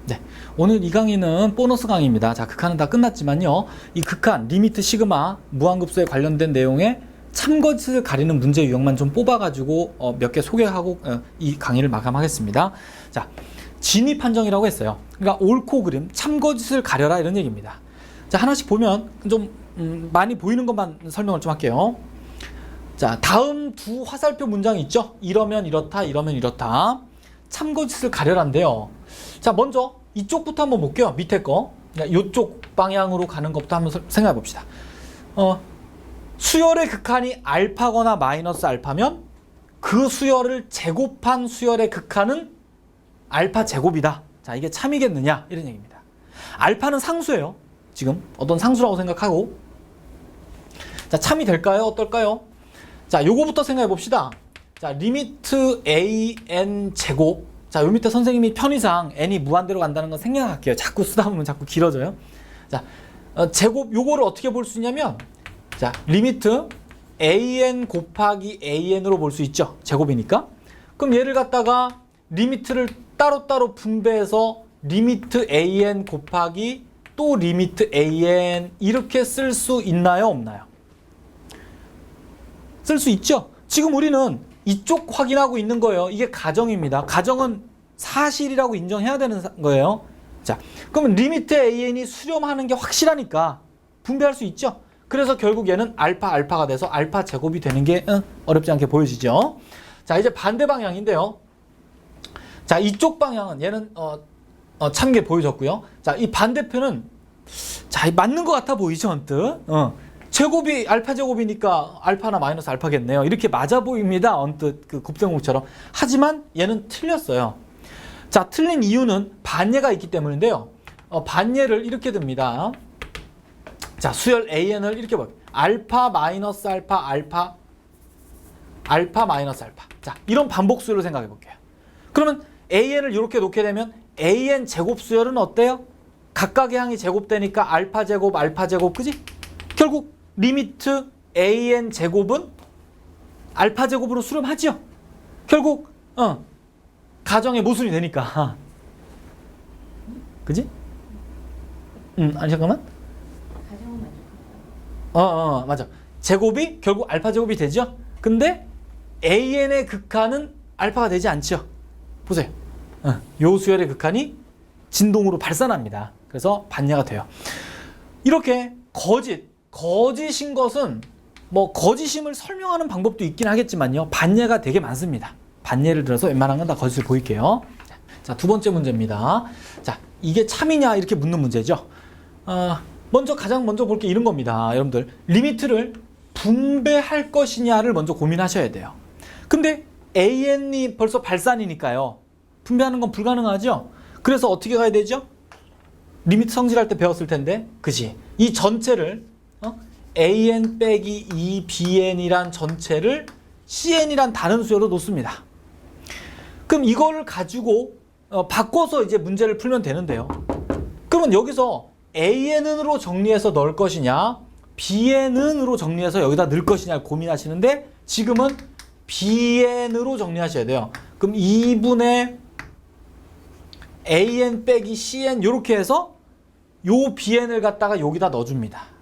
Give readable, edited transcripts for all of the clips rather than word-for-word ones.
네, 오늘 이 강의는 보너스 강의입니다. 자, 극한은 다 끝났지만요. 이 극한, 리미트 시그마, 무한급수에 관련된 내용의 참거짓을 가리는 문제 유형만 좀 뽑아가지고 몇 개 소개하고 이 강의를 마감하겠습니다. 자, 진위 판정이라고 했어요. 그러니까 옳고 그름, 참거짓을 가려라 이런 얘기입니다. 자, 하나씩 보면 좀 많이 보이는 것만 설명을 좀 할게요. 자, 다음 두 화살표 문장이 있죠. 이러면 이렇다, 이러면 이렇다. 참거짓을 가려라인데요. 자, 먼저 이쪽부터 한번 볼게요. 밑에 거. 이쪽 방향으로 가는 것부터 한번 생각해 봅시다. 수열의 극한이 알파거나 마이너스 알파면 그 수열을 제곱한 수열의 극한은 알파 제곱이다. 자, 이게 참이겠느냐 이런 얘기입니다. 알파는 상수예요. 지금 어떤 상수라고 생각하고. 자, 참이 될까요? 어떨까요? 자, 요거부터 생각해 봅시다. 자, 리미트 an 제곱. 자, 요 밑에 선생님이 편의상 n이 무한대로 간다는 건 생략할게요. 자꾸 쓰다 보면 자꾸 길어져요. 자, 제곱 요거를 어떻게 볼 수 있냐면, 자, 리미트 an 곱하기 an으로 볼 수 있죠. 제곱이니까. 그럼 얘를 갖다가 리미트를 따로따로 분배해서 리미트 an 곱하기 또 리미트 an 이렇게 쓸 수 있나요? 없나요? 쓸 수 있죠. 지금 우리는 이쪽 확인하고 있는 거예요. 이게 가정입니다. 가정은 사실이라고 인정해야 되는 거예요. 자, 그러면 리미트 an이 수렴하는 게 확실하니까 분배할 수 있죠. 그래서 결국 얘는 알파가 돼서 알파 제곱이 되는 게 어렵지 않게 보여지죠. 자, 이제 반대 방향인데요. 자, 이쪽 방향은 얘는 참게 보여졌고요. 자, 이 반대편은 자, 맞는 것 같아 보이죠, 언뜻. 제곱이 알파 제곱이니까 알파나 마이너스 알파겠네요. 이렇게 맞아 보입니다. 언뜻 그 곱셈공처럼. 하지만 얘는 틀렸어요. 자, 틀린 이유는 반예가 있기 때문인데요. 반예를 이렇게 듭니다. 자, 수열 an을 이렇게 봐요. 알파 마이너스 알파 알파 마이너스 알파. 자, 이런 반복수열로 생각해 볼게요. 그러면 an을 이렇게 놓게 되면 an 제곱 수열은 어때요? 각각의 항이 제곱되니까 알파 제곱 그지? 결국 리미트 an 제곱은 알파 제곱으로 수렴하죠. 결국 가정의 모순이 되니까. 그지? 아니 잠깐만. 맞아. 제곱이 결국 알파 제곱이 되죠. 근데 an의 극한은 알파가 되지 않죠. 보세요. 요 수열의 극한이 진동으로 발산합니다. 그래서 반야가 돼요. 이렇게 거짓인 것은 뭐 거짓임을 설명하는 방법도 있긴 하겠지만요. 반예가 되게 많습니다. 반예를 들어서 웬만한 건 다 거짓을 보일게요. 자, 두 번째 문제입니다. 자, 이게 참이냐 이렇게 묻는 문제죠. 가장 먼저 볼 게 이런 겁니다. 여러분들, 리미트를 분배할 것이냐를 먼저 고민하셔야 돼요. 근데 an이 벌써 발산이니까요. 분배하는 건 불가능하죠. 그래서 어떻게 가야 되죠? 리미트 성질할 때 배웠을 텐데, 그지? 이 전체를 an 빼기 2bn이란 전체를 cn이란 다른 수열로 놓습니다. 그럼 이거를 가지고 바꿔서 이제 문제를 풀면 되는데요. 그러면 여기서 an으로 정리해서 넣을 것이냐, bn으로 정리해서 여기다 넣을 것이냐 고민하시는데, 지금은 bn으로 정리하셔야 돼요. 그럼 2분의 an 빼기 cn 이렇게 해서 요 bn을 갖다가 여기다 넣어줍니다.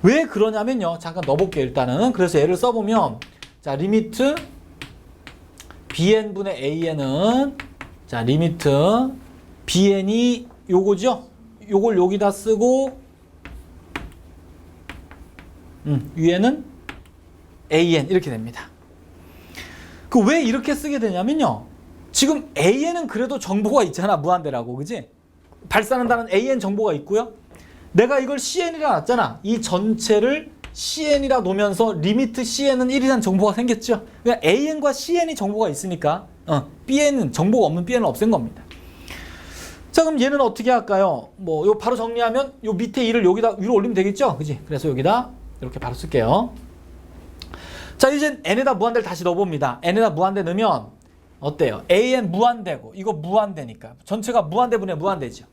왜 그러냐면요. 잠깐 넣어볼게요. 일단은. 그래서 얘를 써보면, 자, 리미트 bn분의 an은, 자, 리미트 bn이 요거죠. 요걸 여기다 쓰고, 위에는 an 이렇게 됩니다. 그 왜 이렇게 쓰게 되냐면요. 지금 an은 그래도 정보가 있잖아. 무한대라고. 그지? 발산한다는 an 정보가 있고요. 내가 이걸 cn이라 놨잖아. 이 전체를 cn이라 놓으면서 리미트 cn은 1이라는 정보가 생겼죠. 그러니까 an과 cn이 정보가 있으니까 bn은 정보가 없는 bn을 없앤 겁니다. 자, 그럼 얘는 어떻게 할까요? 뭐 요 바로 정리하면 요 밑에 2를 여기다 위로 올리면 되겠죠. 그지? 그래서 여기다 이렇게 바로 쓸게요. 자, 이제 n에다 무한대를 다시 넣어봅니다. n에다 무한대 넣으면 어때요? an 무한대고 이거 무한대니까 전체가 무한대분의 무한대죠.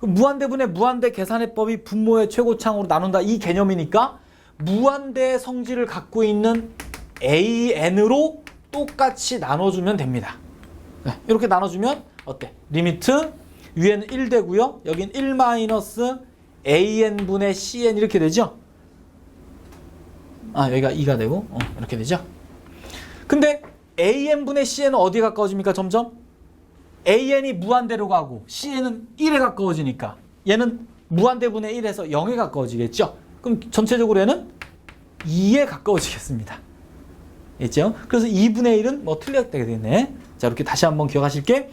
무한대분의 무한대 계산해법이 분모의 최고차항으로 나눈다 이 개념이니까 무한대의 성질을 갖고 있는 an으로 똑같이 나눠주면 됩니다. 네, 이렇게 나눠주면 어때? 리미트 위에는 1 되고요. 여긴 1 마이너스 AN분의 CN 이렇게 되죠. 여기가 2가 되고 이렇게 되죠. 근데 AN분의 CN은 어디에 가까워집니까? 점점 AN이 무한대로 가고 CN은 1에 가까워지니까 얘는 무한대분의 1에서 0에 가까워지겠죠. 그럼 전체적으로 얘는 2에 가까워지겠습니다. 있죠? 그래서 2분의 1은 뭐 틀렸게 되겠네. 자, 이렇게 다시 한번 기억하실게.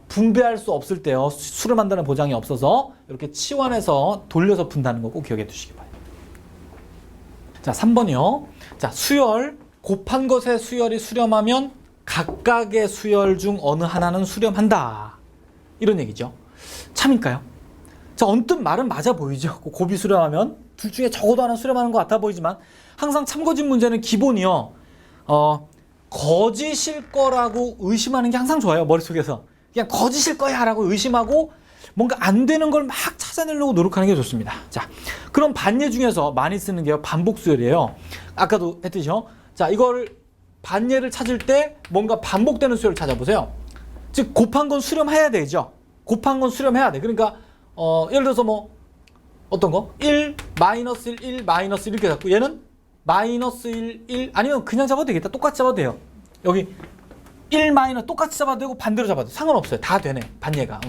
분배할 수 없을 때요. 수를 만드는 보장이 없어서 이렇게 치환해서 돌려서 푼다는 거 꼭 기억해 두시기 바랍니다. 자, 3번이요. 자, 수열. 곱한 것의 수열이 수렴하면 각각의 수열 중 어느 하나는 수렴한다. 이런 얘기죠. 참일까요? 자, 언뜻 말은 맞아 보이죠. 곱이 수렴하면 둘 중에 적어도 하나 수렴하는 것 같아 보이지만 항상 참고진 문제는 기본이요. 거짓일 거라고 의심하는 게 항상 좋아요. 머릿속에서. 그냥 거짓일 거야 라고 의심하고 뭔가 안 되는 걸 막 찾아내려고 노력하는 게 좋습니다. 자, 그럼 반예 중에서 많이 쓰는 게 반복수열이에요. 아까도 했듯이요. 자, 이걸 반예를 찾을 때 뭔가 반복되는 수열을 찾아보세요. 즉 곱한 건 수렴해야 되죠. 곱한 건 수렴해야 돼. 그러니까 예를 들어서 뭐 어떤 거? 1, 마이너스 1, 1, 마이너스 1 이렇게 잡고 얘는 마이너스 1, 1 아니면 그냥 잡아도 되겠다. 똑같이 잡아도 돼요. 여기 1 마이너스 똑같이 잡아도 되고 반대로 잡아도 상관없어요. 다 되네. 반예가.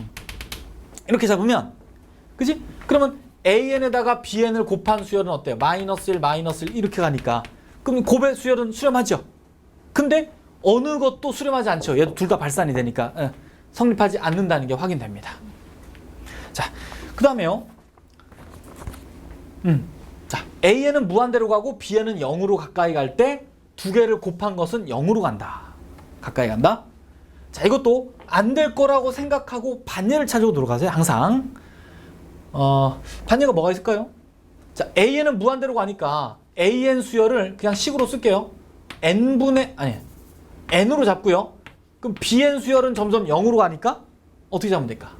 이렇게 잡으면 그지? 그러면 AN에다가 BN을 곱한 수열은 어때요? 마이너스 1, 마이너스 1 이렇게 가니까 그럼 곱의 수열은 수렴하죠. 근데 어느 것도 수렴하지 않죠. 얘도 둘 다 발산이 되니까 성립하지 않는다는 게 확인됩니다. 자, 그 다음에요. 자, AN은 무한대로 가고 BN은 0으로 가까이 갈 때 두 개를 곱한 것은 0으로 간다. 가까이 간다. 자, 이것도 안 될 거라고 생각하고 반예를 찾으러 들어가세요. 항상. 반예가 뭐가 있을까요? 자, AN은 무한대로 가니까 AN 수열을 그냥 식으로 쓸게요. N으로 잡고요. 그럼 BN 수열은 점점 0으로 가니까 어떻게 잡으면 될까?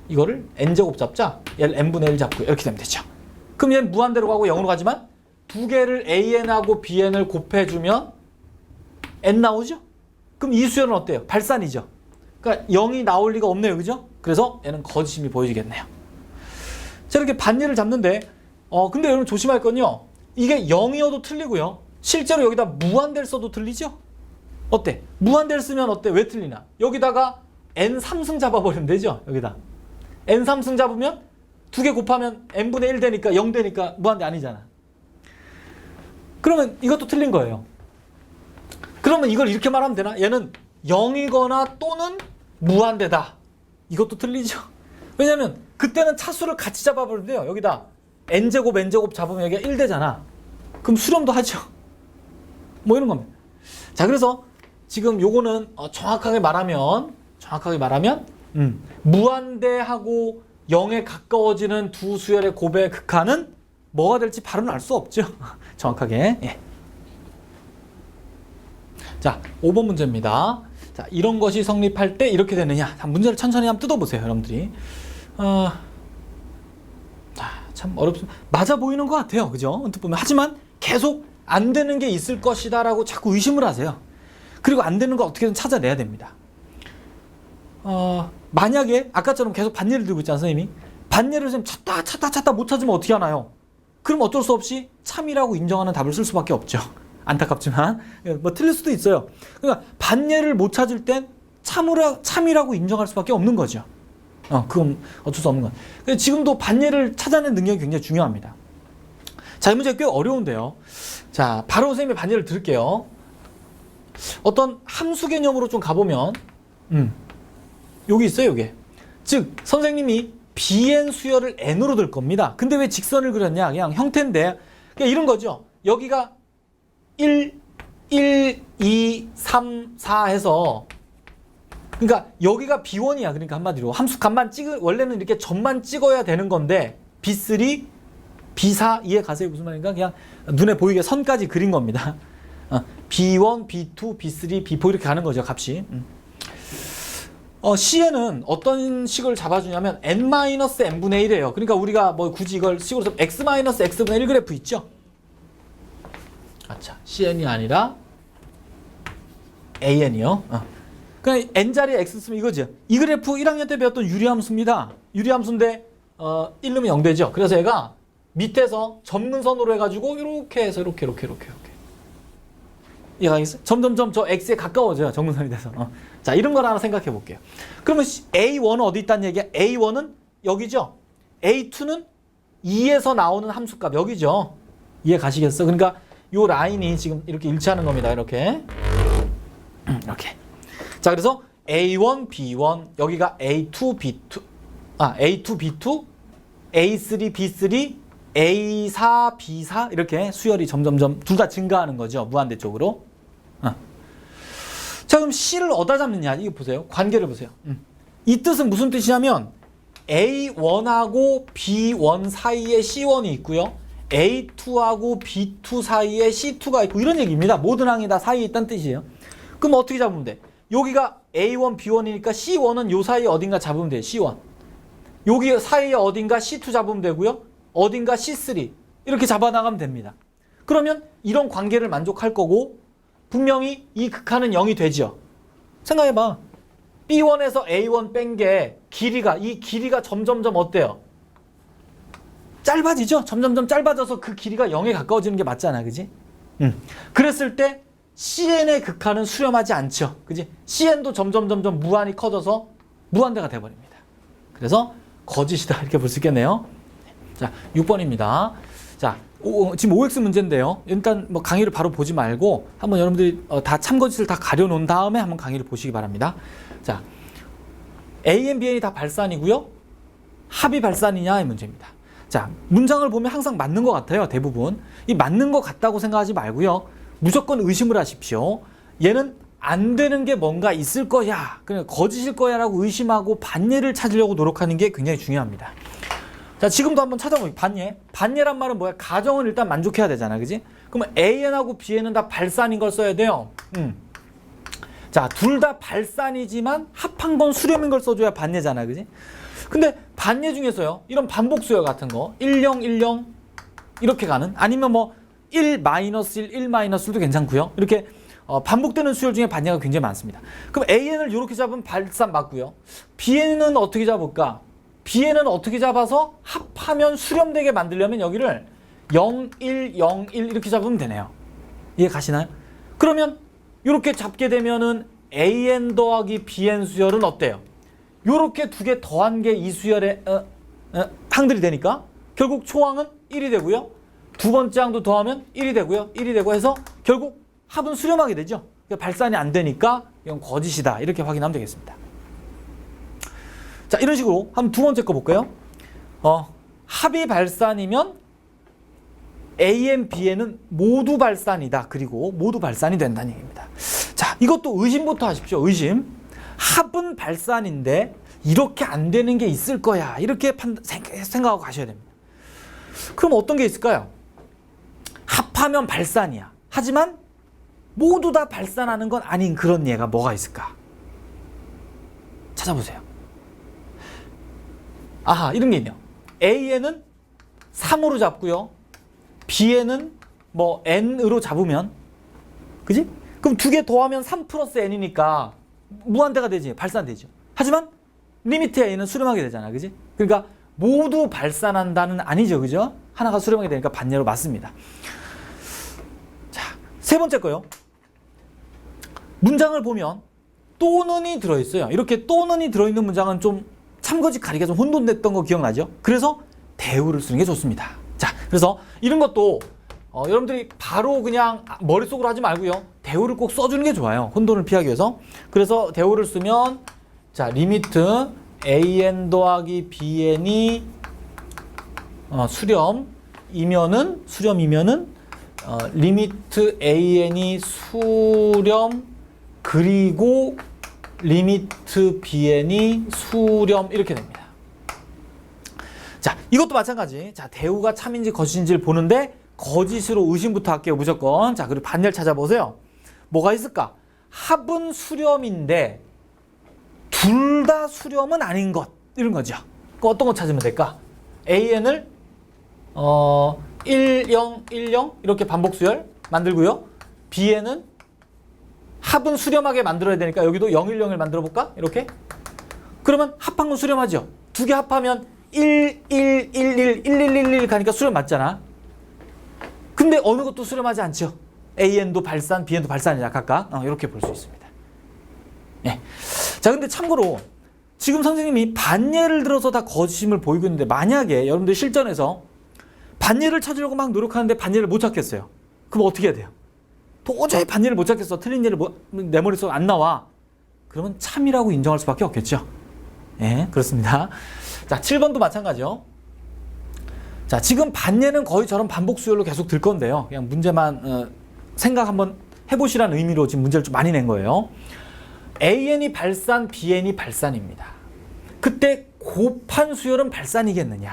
이거를 N제곱 잡자. 얘를 N분의 1 잡고 이렇게 되면 되죠. 그럼 얘는 무한대로 가고 0으로 가지만 두 개를 AN하고 BN을 곱해주면 N 나오죠? 그럼 이 수열은 어때요? 발산이죠. 그러니까 0이 나올 리가 없네요. 그죠? 그래서 얘는 거짓임이 보여지겠네요. 자, 이렇게 반예를 잡는데 근데 여러분 조심할 건요. 이게 0이어도 틀리고요. 실제로 여기다 무한대를 써도 틀리죠? 어때? 무한대를 쓰면 어때? 왜 틀리나? 여기다가 N3승 잡아버리면 되죠? 여기다. N3승 잡으면 두 개 곱하면 N분의 1 되니까 0 되니까 무한대 아니잖아. 그러면 이것도 틀린 거예요. 그러면 이걸 이렇게 말하면 되나? 얘는 0이거나 또는 무한대다. 이것도 틀리죠? 왜냐면 그때는 차수를 같이 잡아버리는데요. 여기다 N제곱 N제곱 잡으면 여기가 1 되잖아. 그럼 수렴도 하죠. 뭐 이런 겁니다. 자, 그래서 지금 요거는 정확하게 말하면 무한대하고 0에 가까워지는 두 수열의 곱의 극한은 뭐가 될지 바로는 알 수 없죠. 정확하게. 예. 자, 5번 문제입니다. 자, 이런 것이 성립할 때 이렇게 되느냐. 자, 문제를 천천히 한번 뜯어보세요, 여러분들이. 참 어렵습니다. 맞아 보이는 것 같아요. 그죠? 언뜻 보면. 하지만 계속 안 되는 게 있을 것이다 라고 자꾸 의심을 하세요. 그리고 안 되는 거 어떻게든 찾아내야 됩니다. 만약에 아까처럼 계속 반예를 들고 있잖아요, 선생님이. 반예를 찾다 못 찾으면 어떻게 하나요? 그럼 어쩔 수 없이 참이라고 인정하는 답을 쓸 수밖에 없죠. 안타깝지만 뭐 틀릴 수도 있어요. 그러니까 반예를 못 찾을 땐 참이라고 인정할 수밖에 없는 거죠. 그건 어쩔 수 없는 건. 지금도 반예를 찾아낸 능력이 굉장히 중요합니다. 자, 이 문제 꽤 어려운데요. 자, 바로 선생님의 반예를 들을게요. 어떤 함수 개념으로 좀 가보면 여기 있어요, 이게. 즉 선생님이 BN 수열을 N으로 들 겁니다. 근데 왜 직선을 그렸냐? 그냥 형태인데 그냥 이런 거죠. 여기가 1, 2, 3, 4 해서 그러니까 여기가 B1이야. 그러니까 한마디로 함수 값만 원래는 이렇게 점만 찍어야 되는 건데 B3, B4 이해 가세요? 무슨 말인가? 그냥 눈에 보이게 선까지 그린 겁니다. B1, B2, B3, B4 이렇게 가는 거죠, 값이. C에는 어떤 식을 잡아주냐면 N-N분의 1이에요. 그러니까 우리가 뭐 굳이 이걸 식으로 써서 X-X분의 1 그래프 있죠? 아차, CN이 아니라 AN이요. 그냥 n자리에 x 쓰면 이거죠. 이 그래프 1학년 때 배웠던 유리함수입니다. 유리함수인데 1 넣으면 0 되죠. 그래서 얘가 밑에서 점근선으로 해가지고 이렇게 해서 이렇게 이해가겠어요? 점점점 저 x에 가까워져요. 점근선이 돼서. 자, 이런 걸 하나 생각해 볼게요. 그러면 a1은 어디 있다는 얘기야? a1은 여기죠. a2는 2에서 나오는 함수값 여기죠. 이해 가시겠어? 그러니까 요 라인이 지금 이렇게 일치하는 겁니다. 이렇게. 자, 그래서 a1, b1 여기가 a2, b2 a2, b2 a3, b3 A4, B4 이렇게 수열이 점점점 둘 다 증가하는 거죠. 무한대 쪽으로. 자, 그럼 C를 어디다 잡느냐? 이거 보세요. 관계를 보세요. 이 뜻은 무슨 뜻이냐면 A1하고 B1 사이에 C1이 있고요. A2하고 B2 사이에 C2가 있고 이런 얘기입니다. 모든 항이 다 사이에 있다는 뜻이에요. 그럼 어떻게 잡으면 돼? 여기가 A1, B1이니까 C1은 요 사이에 어딘가 잡으면 돼요. C1. 여기 사이에 어딘가 C2 잡으면 되고요. 어딘가 C3 이렇게 잡아나가면 됩니다. 그러면 이런 관계를 만족할 거고 분명히 이 극한은 0이 되죠. 생각해봐. B1에서 A1 뺀 게 이 길이가 점점점 어때요? 짧아지죠? 점점점 짧아져서 그 길이가 0에 가까워지는 게 맞잖아. 그지? 그랬을 때 CN의 극한은 수렴하지 않죠. 그지? CN도 점점점점 무한이 커져서 무한대가 돼버립니다. 그래서 거짓이다 이렇게 볼 수 있겠네요. 자, 6번입니다. 자, 지금 OX 문제인데요. 일단 뭐 강의를 바로 보지 말고 한번 여러분들이 다 참거짓을 다 가려놓은 다음에 한번 강의를 보시기 바랍니다. 자, AN, BN이 다 발산이고요. 합이 발산이냐 이 문제입니다. 자, 문장을 보면 항상 맞는 것 같아요. 대부분. 이 맞는 것 같다고 생각하지 말고요. 무조건 의심을 하십시오. 얘는 안 되는 게 뭔가 있을 거야. 그냥 거짓일 거야 라고 의심하고 반예를 찾으려고 노력하는 게 굉장히 중요합니다. 자, 지금도 한번 찾아보면 반예. 반예란 말은 뭐야? 가정은 일단 만족해야 되잖아. 그지? 그러면 AN하고 BN은 다 발산인 걸 써야 돼요. 자, 둘 다 발산이지만 합한 건 수렴인 걸 써줘야 반예잖아. 그지? 근데 반예 중에서요. 이런 반복 수열 같은 거 10, 10 이렇게 가는 아니면 뭐 1, -1, 1, -1도 괜찮고요. 이렇게 반복되는 수열 중에 반예가 굉장히 많습니다. 그럼 AN을 이렇게 잡으면 발산 맞고요. BN은 어떻게 잡을까? BN은 어떻게 잡아서 합하면 수렴되게 만들려면 여기를 0, 1, 0, 1 이렇게 잡으면 되네요. 이해 가시나요? 그러면 이렇게 잡게 되면은 AN 더하기 BN 수열은 어때요? 이렇게 두 개 더한 게 이 수열의 항들이 되니까 결국 초항은 1이 되고요. 두 번째 항도 더하면 1이 되고요. 1이 되고 해서 결국 합은 수렴하게 되죠. 그러니까 발산이 안 되니까 이건 거짓이다. 이렇게 확인하면 되겠습니다. 자, 이런 식으로 한번 두 번째 거 볼까요? 합이 발산이면 AN, BN은 모두 발산이다. 그리고 모두 발산이 된다는 얘기입니다. 자, 이것도 의심부터 하십시오. 의심. 합은 발산인데 이렇게 안 되는 게 있을 거야. 이렇게 생각하고 가셔야 됩니다. 그럼 어떤 게 있을까요? 합하면 발산이야. 하지만 모두 다 발산하는 건 아닌 그런 예가 뭐가 있을까? 찾아보세요. 아하, 이런 게 있네요. AN은 3으로 잡고요. BN은 뭐 N으로 잡으면, 그지? 그럼 두 개 더하면 3 플러스 N이니까 무한대가 되지, 발산되죠. 하지만 리미트 A는 수렴하게 되잖아, 그지? 그러니까 모두 발산한다는 아니죠, 그죠? 하나가 수렴하게 되니까 반예로 맞습니다. 자, 세 번째 거요. 문장을 보면 또는이 들어있어요. 이렇게 또는이 들어있는 문장은 좀 참거짓 가리기가 좀 혼돈됐던 거 기억나죠? 그래서 대우를 쓰는 게 좋습니다. 자, 그래서 이런 것도 여러분들이 바로 그냥 머릿속으로 하지 말고요. 대우를 꼭 써주는 게 좋아요. 혼돈을 피하기 위해서. 그래서 대우를 쓰면 자, 리미트 AN 더하기 BN이 수렴이면은 리미트 AN이 수렴 그리고 리미트 BN이 수렴 이렇게 됩니다. 자, 이것도 마찬가지. 자, 대우가 참인지 거짓인지를 보는데 거짓으로 의심부터 할게요. 무조건. 자, 그리고 반대를 찾아보세요. 뭐가 있을까? 합은 수렴인데 둘 다 수렴은 아닌 것. 이런 거죠. 그 어떤 거 찾으면 될까? AN을 1, 0, 1, 0 이렇게 반복 수열 만들고요. BN은 합은 수렴하게 만들어야 되니까 여기도 0, 1, 0을 만들어 볼까? 이렇게. 그러면 합한 건 수렴하죠. 두 개 합하면 1, 1, 1, 1, 1, 1, 1, 1 가니까 수렴 맞잖아. 근데 어느 것도 수렴하지 않죠. AN도 발산, BN도 발산이냐 각각. 이렇게 볼 수 있습니다. 예. 자, 근데 참고로 지금 선생님이 반예를 들어서 다 거짓임을 보이고 있는데 만약에 여러분들 실전에서 반예를 찾으려고 막 노력하는데 반예를 못 찾겠어요. 그럼 어떻게 해야 돼요? 도저히 반예를 못 찾겠어. 틀린 예를 내 머릿속에 안 나와. 그러면 참이라고 인정할 수밖에 없겠죠. 예, 그렇습니다. 자, 7번도 마찬가지요. 자, 지금 반예는 거의 저런 반복 수열로 계속 들 건데요. 그냥 문제만 생각 한번 해보시라는 의미로 지금 문제를 좀 많이 낸 거예요. AN이 발산, BN이 발산입니다. 그때 곱한 수열은 발산이겠느냐?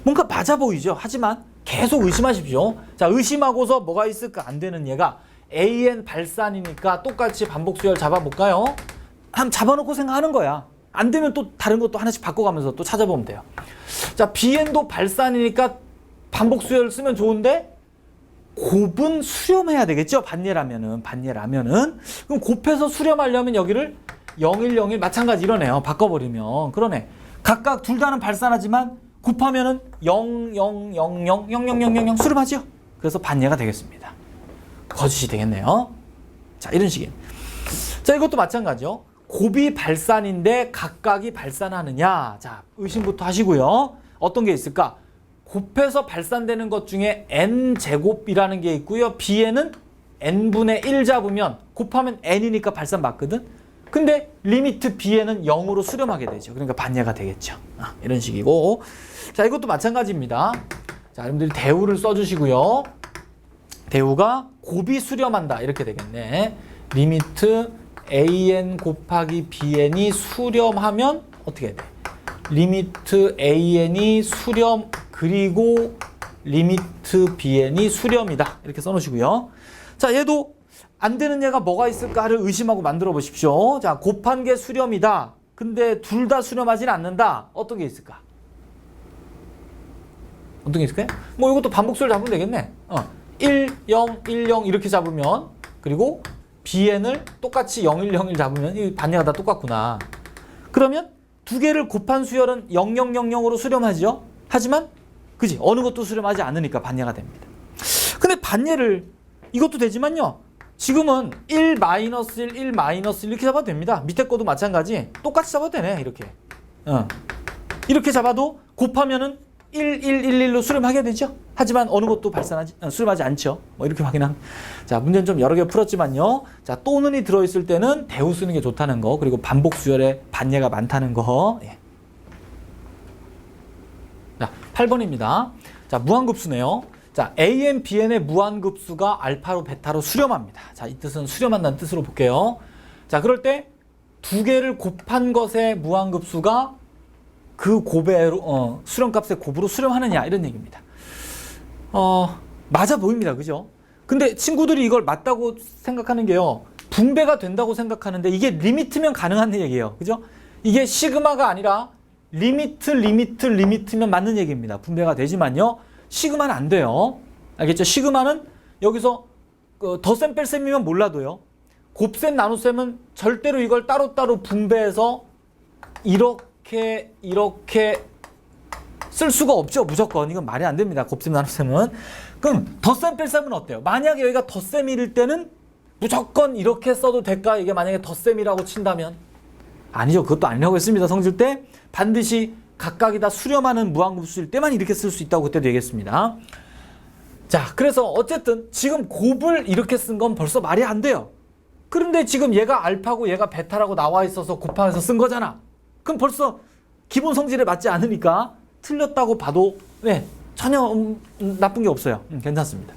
뭔가 맞아 보이죠? 하지만 계속 의심하십시오. 자, 의심하고서 뭐가 있을까? 안 되는 얘가 AN 발산이니까 똑같이 반복 수열 잡아볼까요? 한번 잡아놓고 생각하는 거야. 안 되면 또 다른 것도 하나씩 바꿔가면서 또 찾아보면 돼요. 자, BN도 발산이니까 반복 수열 쓰면 좋은데 곱은 수렴해야 되겠죠? 반예라면은. 그럼 곱해서 수렴하려면 여기를 0101 마찬가지 이러네요. 바꿔버리면. 그러네. 각각 둘 다는 발산하지만 곱하면은 00000000 수렴하죠? 그래서 반예가 되겠습니다. 거짓이 되겠네요. 자, 이런 식이에요. 자, 이것도 마찬가지죠. 곱이 발산인데 각각이 발산하느냐? 자, 의심부터 하시고요. 어떤 게 있을까? 곱해서 발산되는 것 중에 n제곱이라는 게 있고요. bn은 n분의 1 잡으면 곱하면 n이니까 발산 맞거든. 근데 리미트 bn은 0으로 수렴하게 되죠. 그러니까 반예가 되겠죠. 이런 식이고. 자, 이것도 마찬가지입니다. 자, 여러분들이 대우를 써주시고요. 대우가 곱이 수렴한다 이렇게 되겠네. 리미트 an 곱하기 bn이 수렴하면 어떻게 돼? 리미트 an이 수렴 그리고 리미트 bn이 수렴이다 이렇게 써놓으시고요. 자, 얘도 안 되는 얘가 뭐가 있을까를 의심하고 만들어 보십시오. 자, 곱한 게 수렴이다. 근데 둘 다 수렴하지는 않는다. 어떤 게 있을까? 어떤 게 있을까요? 뭐 이것도 반복수를 잡으면 되겠네. 1, 0, 1, 0 이렇게 잡으면 그리고 bn을 똑같이 0, 1, 0, 1 잡으면 이 반예가 다 똑같구나. 그러면 두 개를 곱한 수열은 0, 0, 0, 0으로 수렴하죠. 하지만 그지 어느 것도 수렴하지 않으니까 반예가 됩니다. 근데 반예를 이것도 되지만요. 지금은 1, -1, 1, -1 이렇게 잡아도 됩니다. 밑에 거도 마찬가지. 똑같이 잡아도 되네. 이렇게. 이렇게 잡아도 곱하면은 1, 1, 1, 1로 수렴하게 되죠. 하지만 어느 것도 수렴하지 않죠. 뭐 이렇게 확인한. 자, 문제는 좀 여러 개 풀었지만요. 자, 또는이 들어있을 때는 대우 쓰는 게 좋다는 거. 그리고 반복 수열에 반예가 많다는 거. 예. 자, 8번입니다. 자, 무한급수네요. 자, AN, BN의 무한급수가 알파로 베타로 수렴합니다. 자, 이 뜻은 수렴한다는 뜻으로 볼게요. 자, 그럴 때 두 개를 곱한 것의 무한급수가 그 곱의 수렴값의 곱으로 수렴하느냐 이런 얘기입니다. 맞아 보입니다. 그죠? 근데 친구들이 이걸 맞다고 생각하는 게요. 분배가 된다고 생각하는데 이게 리미트면 가능한 얘기예요. 그죠? 이게 시그마가 아니라 리미트면 맞는 얘기입니다. 분배가 되지만요. 시그마는 안 돼요. 알겠죠? 시그마는 여기서 덧셈 뺄셈이면 몰라도요. 곱셈 나눗셈은 절대로 이걸 따로따로 분배해서 이렇게 쓸 수가 없죠. 무조건. 이건 말이 안 됩니다. 곱셈 나눗셈은. 그럼 덧셈 뺄셈은 어때요? 만약에 여기가 덧셈일 때는 무조건 이렇게 써도 될까? 이게 만약에 덧셈이라고 친다면 아니죠. 그것도 아니라고 했습니다. 성질 때 반드시 각각이 다 수렴하는 무한급수일 때만 이렇게 쓸 수 있다고 그때도 얘기했습니다. 자, 그래서 어쨌든 지금 곱을 이렇게 쓴 건 벌써 말이 안 돼요. 그런데 지금 얘가 알파고 얘가 베타라고 나와 있어서 곱하면서 쓴 거잖아. 그럼 벌써 기본 성질에 맞지 않으니까 틀렸다고 봐도 전혀 나쁜 게 없어요. 괜찮습니다.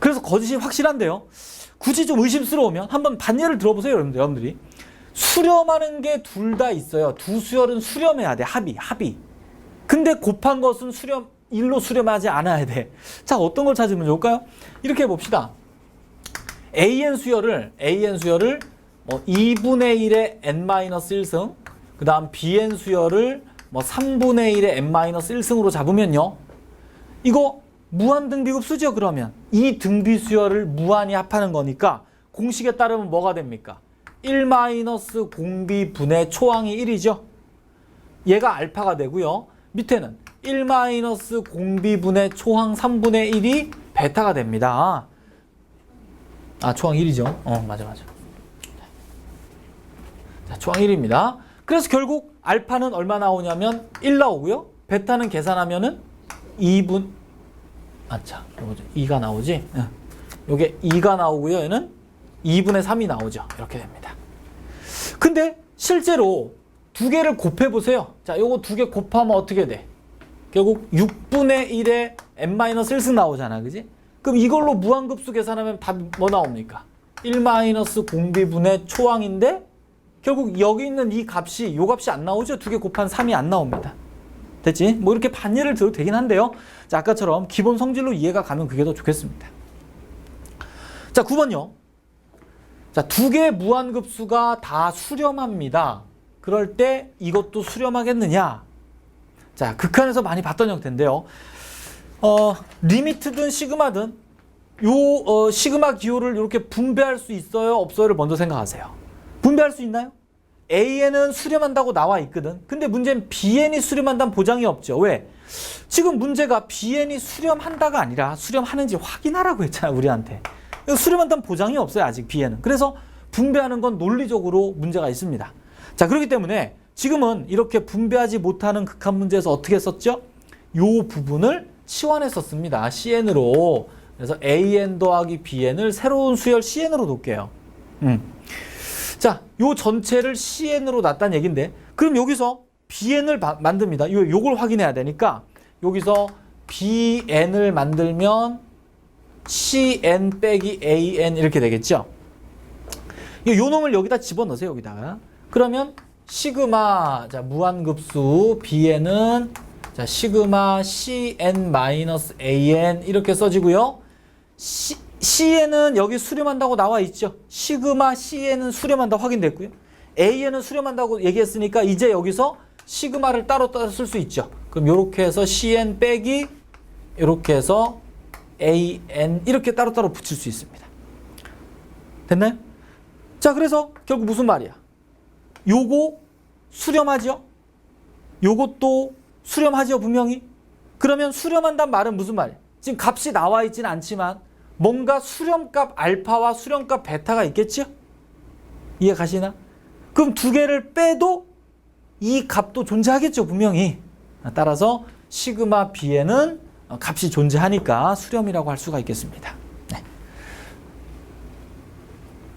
그래서 거짓이 확실한데요. 굳이 좀 의심스러우면 한번 반예를 들어보세요. 여러분들이. 수렴하는 게 둘 다 있어요. 두 수열은 수렴해야 돼. 합이. 근데 곱한 것은 일로 수렴하지 않아야 돼. 자, 어떤 걸 찾으면 좋을까요? 이렇게 해봅시다. AN 수열을 2분의 1의 n-1승, 그 다음 BN 수열을 3분의 1의 n-1승으로 잡으면요. 이거 무한등비급수죠, 그러면. 이 등비수열을 무한히 합하는 거니까 공식에 따르면 뭐가 됩니까? 1-공비 분의 초항이 1이죠. 얘가 알파가 되고요. 밑에는 1-공비 분의 초항 3분의 1이 베타가 됩니다. 아, 초항 1이죠. 맞아. 자, 초항 1입니다. 그래서 결국 알파는 얼마 나오냐면 1 나오고요. 베타는 계산하면은 2분, 2가 나오지? 요게 2가 나오고요. 얘는 2분의 3이 나오죠. 이렇게 됩니다. 근데 실제로 두 개를 곱해보세요. 자, 요거 두 개 곱하면 어떻게 돼? 결국 6분의 1에 n-1승 나오잖아. 그지? 그럼 이걸로 무한급수 계산하면 답이 뭐 나옵니까? 1-공비분의 초항인데 결국 여기 있는 이 값이 요 값이 안 나오죠? 두 개 곱한 3이 안 나옵니다. 됐지? 뭐 이렇게 반예를 들어도 되긴 한데요. 자, 아까처럼 기본 성질로 이해가 가면 그게 더 좋겠습니다. 자, 9번요. 자, 두 개의 무한급수가 다 수렴합니다. 그럴 때 이것도 수렴하겠느냐? 자, 극한에서 많이 봤던 형태인데요. 리미트든 시그마든 시그마 기호를 이렇게 분배할 수 있어요? 없어요를 먼저 생각하세요. 분배할 수 있나요? AN은 수렴한다고 나와 있거든. 근데 문제는 BN이 수렴한다는 보장이 없죠. 왜? 지금 문제가 BN이 수렴한다가 아니라 수렴하는지 확인하라고 했잖아, 우리한테. 수렴한다는 보장이 없어요, 아직 BN은. 그래서 분배하는 건 논리적으로 문제가 있습니다. 자, 그렇기 때문에 지금은 이렇게 분배하지 못하는 극한 문제에서 어떻게 했었죠? 요 부분을 치환했었습니다. CN으로. 그래서 AN 더하기 BN을 새로운 수열 CN으로 놓을게요. 자, 요 전체를 CN으로 놨다는 얘기인데, 그럼 여기서 BN을 만듭니다. 요걸 확인해야 되니까, 여기서 BN을 만들면 CN 빼기 AN 이렇게 되겠죠? 요 놈을 여기다 집어넣으세요, 여기다가. 그러면 시그마, 자, 무한급수 BN은 자, 시그마 CN-AN 이렇게 써지고요. CN은 여기 수렴한다고 나와 있죠. 시그마 CN은 수렴한다 확인됐고요. AN은 수렴한다고 얘기했으니까 이제 여기서 시그마를 따로 쓸 수 있죠. 그럼 이렇게 해서 CN 빼기 이렇게 해서 AN 이렇게 따로따로 붙일 수 있습니다. 됐나요? 자, 그래서 결국 무슨 말이야? 요거 수렴하죠? 요것도 수렴하죠, 분명히? 그러면 수렴한다는 말은 무슨 말이야? 지금 값이 나와 있지는 않지만 뭔가 수렴값 알파와 수렴값 베타가 있겠죠? 이해 가시나? 그럼 두 개를 빼도 이 값도 존재하겠죠, 분명히. 따라서 시그마 B에는 값이 존재하니까 수렴이라고 할 수가 있겠습니다. 네.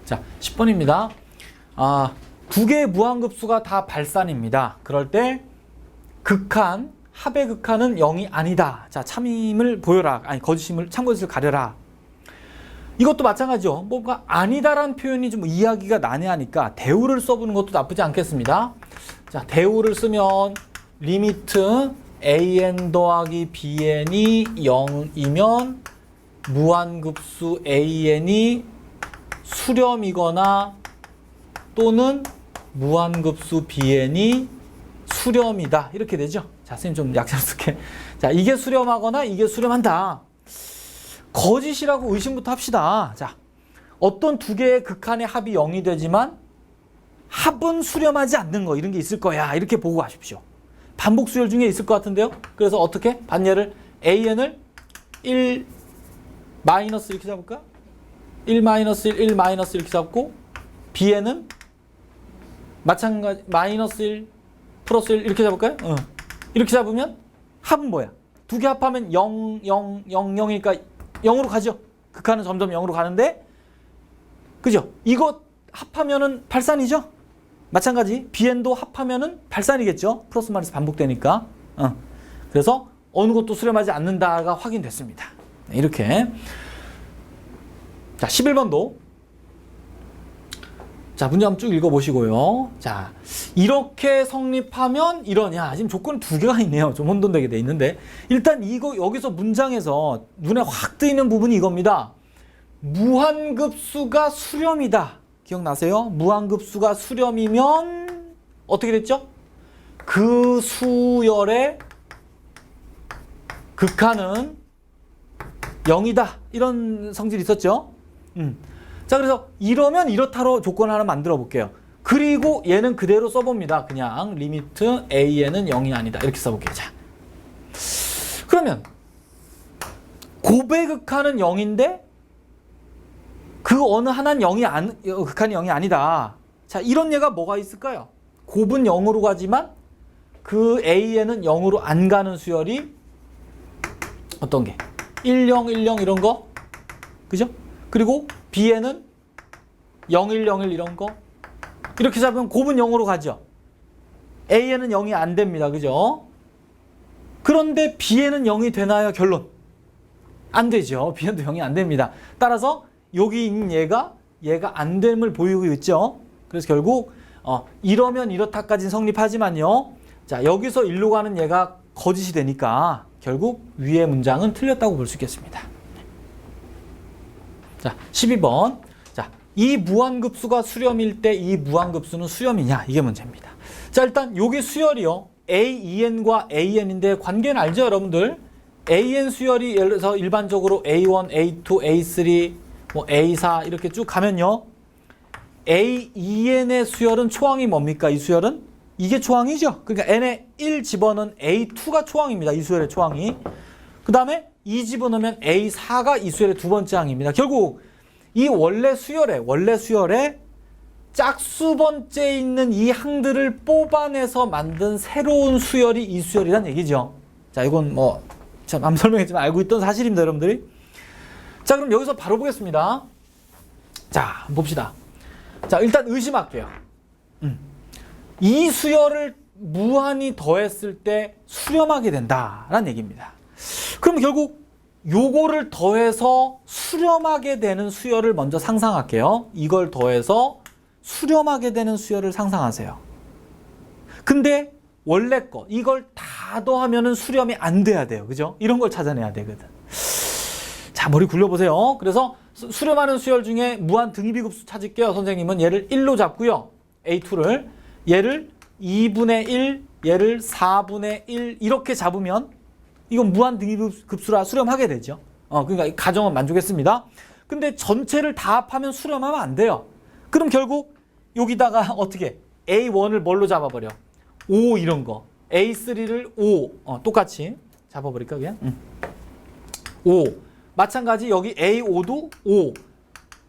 자, 10번입니다. 두 개의 무한급수가 다 발산입니다. 그럴 때 극한, 합의 극한은 0이 아니다. 자, 참임을 보여라. 아니, 거짓임을, 참거짓을 가려라. 이것도 마찬가지죠. 뭔가 아니다라는 표현이 좀 이해하기가 난해하니까 대우를 써보는 것도 나쁘지 않겠습니다. 자, 대우를 쓰면 리미트 AN 더하기 BN이 0이면 무한급수 AN이 수렴이거나 또는 무한급수 BN이 수렴이다. 이렇게 되죠. 자, 선생님 좀 약점스럽게. 자, 이게 수렴하거나 이게 수렴한다. 거짓이라고 의심부터 합시다. 자, 어떤 두 개의 극한의 합이 0이 되지만 합은 수렴하지 않는 거 이런 게 있을 거야. 이렇게 보고 가십시오. 반복 수열 중에 있을 것 같은데요. 그래서 어떻게? 반예를 AN을 1 마이너스 이렇게 잡을까? 1 마이너스 1, 1 마이너스 이렇게 잡고 BN은 마찬가지 마이너스 1 플러스 1 이렇게 잡을까요? 이렇게 잡으면 합은 뭐야? 두 개 합하면 0, 0, 0, 0이니까 0으로 가죠. 극한은 점점 0으로 가는데 그죠? 이거 합하면은 발산이죠? 마찬가지 BN도 합하면은 발산이겠죠? 플러스 마이너스 반복되니까. 그래서 어느 것도 수렴하지 않는다가 확인됐습니다. 이렇게. 자, 11번도 자, 문제 한번 쭉 읽어보시고요. 자, 이렇게 성립하면 이러냐. 지금 조건이 두 개가 있네요. 좀 혼돈되게 돼 있는데. 일단 이거, 여기서 문장에서 눈에 확 뜨이는 부분이 이겁니다. 무한급수가 수렴이다. 기억나세요? 무한급수가 수렴이면 어떻게 됐죠? 그 수열의 극한은 0이다. 이런 성질이 있었죠? 자, 그래서 이러면 이렇다로 조건을 하나 만들어 볼게요. 그리고 얘는 그대로 써봅니다. 그냥 리미트 AN은 0이 아니다. 이렇게 써볼게요. 자, 그러면 곱의 극한은 0인데 그 어느 하나는 극한이 0이 아니다. 자, 이런 예가 뭐가 있을까요? 곱은 0으로 가지만 그 AN은 0으로 안 가는 수열이 어떤 게? 10, 10 이런 거? 그죠? 그리고 B에는 01, 01 이런 거? 이렇게 잡으면 곱은 0으로 가죠. A에는 0이 안 됩니다. 그죠? 그런데 B에는 0이 되나요? 결론. 안 되죠. B에도 0이 안 됩니다. 따라서 여기 있는 얘가 안 됨을 보이고 있죠. 그래서 결국 이러면 이렇다까지는 성립하지만요. 자, 여기서 일로 가는 얘가 거짓이 되니까 결국 위의 문장은 틀렸다고 볼 수 있겠습니다. 자, 12번. 자, 이 무한급수가 수렴일 때 이 무한급수는 수렴이냐? 이게 문제입니다. 자, 일단 요게 수열이요. AEN과 AN인데 관계는 알죠, 여러분들? AN 수열이 예를 들어서 일반적으로 A1, A2, A3, 뭐 A4 이렇게 쭉 가면요. AEN의 수열은 초항이 뭡니까? 이 수열은? 이게 초항이죠. 그러니까 n에 1 집어넣은 A2가 초항입니다. 이 수열의 초항이. 그 다음에 2 집어넣으면 A4가 이 수열의 두 번째 항입니다. 결국 이 원래 수열에 짝수 번째에 있는 이 항들을 뽑아내서 만든 새로운 수열이 이 수열이란 얘기죠. 자, 이건 뭐 참 안 설명했지만 알고 있던 사실입니다, 여러분들이. 자, 그럼 여기서 바로 보겠습니다. 자, 한번 봅시다. 자, 일단 의심할게요. 이 수열을 무한히 더했을 때 수렴하게 된다라는 얘기입니다. 그럼 결국 요거를 더해서 수렴하게 되는 수열을 먼저 상상할게요. 이걸 더해서 수렴하게 되는 수열을 상상하세요. 근데 원래 거 이걸 다 더하면은 수렴이 안 돼야 돼요. 그죠? 이런 걸 찾아내야 되거든. 자, 머리 굴려보세요. 그래서 수렴하는 수열 중에 무한 등위비급수 찾을게요. 선생님은 얘를 1로 잡고요. A2를 얘를 2분의 1, 얘를 4분의 1 이렇게 잡으면 이건 무한 등위급수라 수렴하게 되죠. 그러니까 이 가정은 만족했습니다. 근데 전체를 다 합하면 수렴하면 안 돼요. 그럼 결국 여기다가 어떻게 A1을 뭘로 잡아버려? 5 이런 거. A3를 5 똑같이 잡아버릴까 그냥? 5 마찬가지 여기 A5도 5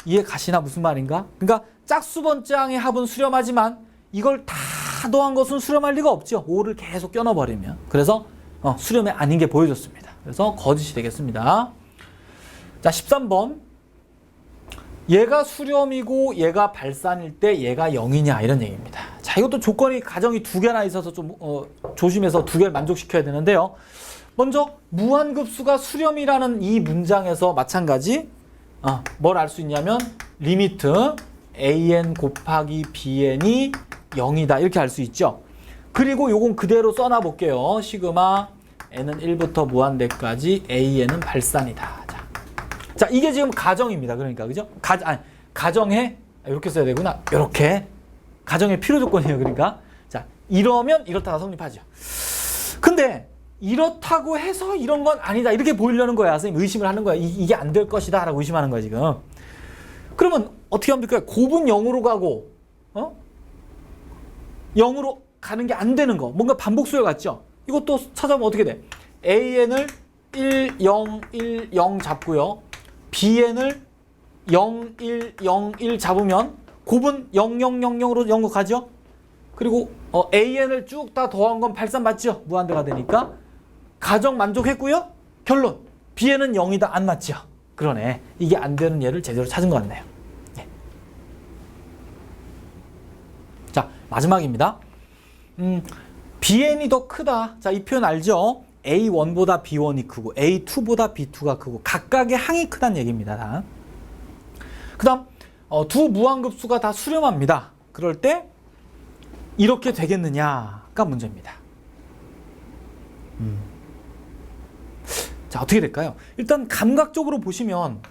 이해 가시나 무슨 말인가? 그러니까 짝수 번째 항의 합은 수렴하지만 이걸 다 더한 것은 수렴할 리가 없죠. 5를 계속 껴넣어버리면. 그래서 수렴이 아닌 게 보여줬습니다. 그래서 거짓이 되겠습니다. 자, 13번. 얘가 수렴이고 얘가 발산일 때 얘가 0이냐 이런 얘기입니다. 자, 이것도 조건이 가정이 두 개나 있어서 좀 조심해서 두 개를 만족시켜야 되는데요. 먼저 무한급수가 수렴이라는 이 문장에서 마찬가지 뭘 알 수 있냐면 리미트 an 곱하기 bn이 0이다 이렇게 알 수 있죠. 그리고 요건 그대로 써놔 볼게요. 시그마 n은 1부터 무한대까지 an은 발산이다. 자, 이게 지금 가정입니다. 그러니까 그죠? 가정에 이렇게 써야 되구나. 이렇게 가정의 필요 조건이에요. 그러니까 자, 이러면 이렇다가 성립하죠. 근데 이렇다고 해서 이런 건 아니다 이렇게 보이려는 거야. 선생님 의심을 하는 거야. 이게 안 될 것이다 라고 의심하는 거야 지금. 그러면 어떻게 하면 될까요? 곱은 0으로 가고 0으로 가는 게 안 되는 거. 뭔가 반복수열 같죠? 이것도 찾아보면 어떻게 돼? AN을 1, 0, 1, 0 잡고요. BN을 0, 1, 0, 1 잡으면 곱은 0, 0, 0, 0으로 0로 가죠? 그리고 AN을 쭉 다 더한 건 발산 맞죠? 무한대가 되니까. 가정 만족했고요. 결론. BN은 0이다. 안 맞죠? 그러네. 이게 안 되는 예를 제대로 찾은 것 같네요. 네. 자, 마지막입니다. BN이 더 크다. 자, 이 표현 알죠? A1보다 B1이 크고 A2보다 B2가 크고 각각의 항이 크다는 얘기입니다. 다. 그 다음 두 무한급수가 다 수렴합니다. 그럴 때 이렇게 되겠느냐가 문제입니다. 자, 어떻게 될까요? 일단 감각적으로 보시면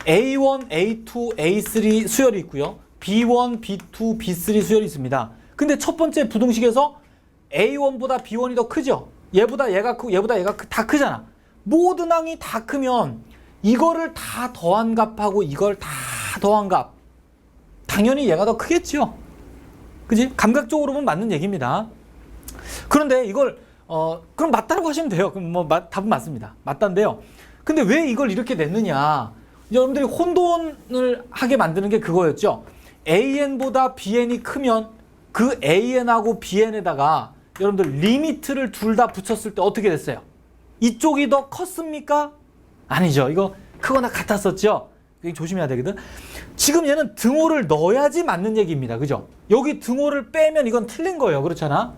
A1, A2, A3 수열이 있고요. B1, B2, B3 수열이 있습니다. 근데 첫 번째 부등식에서 A1보다 B1이 더 크죠? 얘보다 얘가 크고 얘보다 얘가 다 크잖아. 모든 항이 다 크면 이거를 다 더한 값하고 이걸 다 더한 값. 당연히 얘가 더 크겠죠. 그지? 감각적으로 보면 맞는 얘기입니다. 그런데 이걸 그럼 맞다라고 하시면 돼요. 그럼 뭐 답은 맞습니다. 맞다인데요. 근데 왜 이걸 이렇게 냈느냐? 여러분들이 혼돈을 하게 만드는 게 그거였죠. AN보다 BN이 크면 그 AN하고 BN에다가 여러분들 리미트를 둘 다 붙였을 때 어떻게 됐어요? 이쪽이 더 컸습니까? 아니죠. 이거 크거나 같았었죠. 조심해야 되거든. 지금 얘는 등호를 넣어야지 맞는 얘기입니다. 그죠? 여기 등호를 빼면 이건 틀린 거예요. 그렇잖아.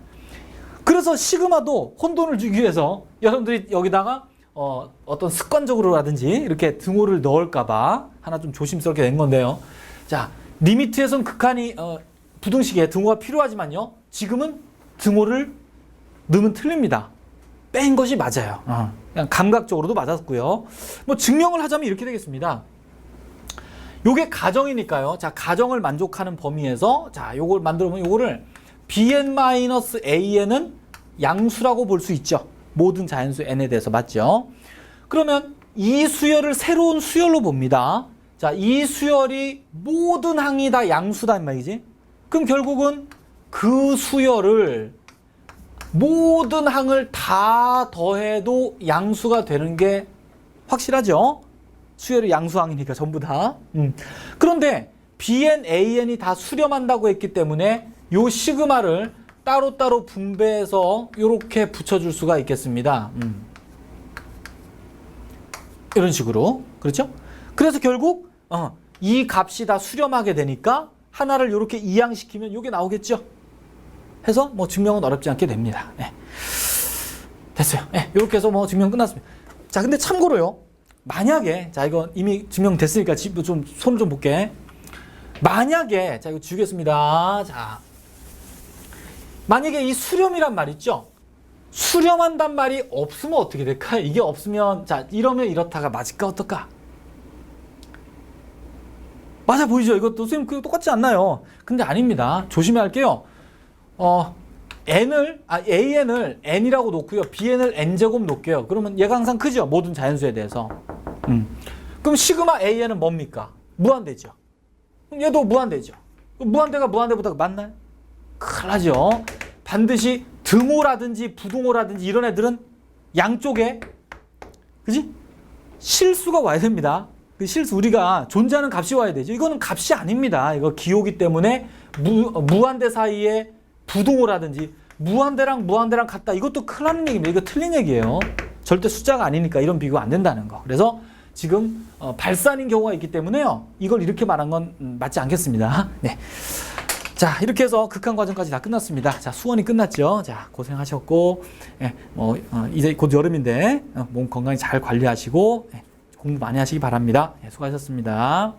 그래서 시그마도 혼돈을 주기 위해서 여러분들이 여기다가 어떤 습관적으로라든지 이렇게 등호를 넣을까봐 하나 좀 조심스럽게 낸 건데요. 자, 리미트에선 극한이 부등식에 등호가 필요하지만요. 지금은 등호를 넣으면 틀립니다. 뺀 것이 맞아요. 그냥 감각적으로도 맞았고요. 뭐 증명을 하자면 이렇게 되겠습니다. 요게 가정이니까요. 자, 가정을 만족하는 범위에서 자, 요걸 만들어 보면 요거를 bn-an은 양수라고 볼 수 있죠. 모든 자연수 n에 대해서 맞죠? 그러면 이 수열을 새로운 수열로 봅니다. 자, 이 수열이 모든 항이 다 양수다 이 말이지. 그럼 결국은 그 수열을 모든 항을 다 더해도 양수가 되는 게 확실하죠? 수열이 양수항이니까 전부 다. 그런데 bn, an이 다 수렴한다고 했기 때문에 요 시그마를 따로따로 분배해서 이렇게 붙여줄 수가 있겠습니다. 이런 식으로. 그렇죠? 그래서 결국 이 값이 다 수렴하게 되니까 하나를 이렇게 이항시키면 이게 나오겠죠? 해서 뭐 증명은 어렵지 않게 됩니다. 네. 됐어요. 네, 이렇게 해서 뭐 증명 끝났습니다. 자, 근데 참고로요. 만약에 자 이거 이미 증명됐으니까 좀 손 좀 볼게. 만약에 자 이거 지우겠습니다. 자, 만약에 이 수렴이란 말 있죠? 수렴한단 말이 없으면 어떻게 될까? 이게 없으면 자 이러면 이렇다가 맞을까 어떨까? 맞아 보이죠? 이것도 선생님 그 똑같지 않나요? 근데 아닙니다. 조심해야 할게요. AN을 N이라고 놓고요. BN을 N제곱 놓을게요. 그러면 얘가 항상 크죠? 모든 자연수에 대해서. 그럼 시그마 AN은 뭡니까? 무한대죠. 그럼 얘도 무한대죠. 무한대가 무한대보다 맞나요? 큰일 나죠. 반드시 등호라든지 부등호라든지 이런 애들은 양쪽에 그지? 실수가 와야 됩니다. 그 실수 우리가 존재하는 값이 와야 되죠. 이거는 값이 아닙니다. 이거 기호기 때문에 무한대 사이에 부등호라든지 무한대랑 같다. 이것도 큰일 나는 얘기입니다. 이거 틀린 얘기예요. 절대 숫자가 아니니까 이런 비교가 안 된다는 거. 그래서 지금 발산인 경우가 있기 때문에요. 이걸 이렇게 말한 건 맞지 않겠습니다. 네. 자, 이렇게 해서 극한 과정까지 다 끝났습니다. 자, 수원이 끝났죠. 자, 고생하셨고, 이제 곧 여름인데, 몸 건강히 잘 관리하시고, 공부 많이 하시기 바랍니다. 수고하셨습니다.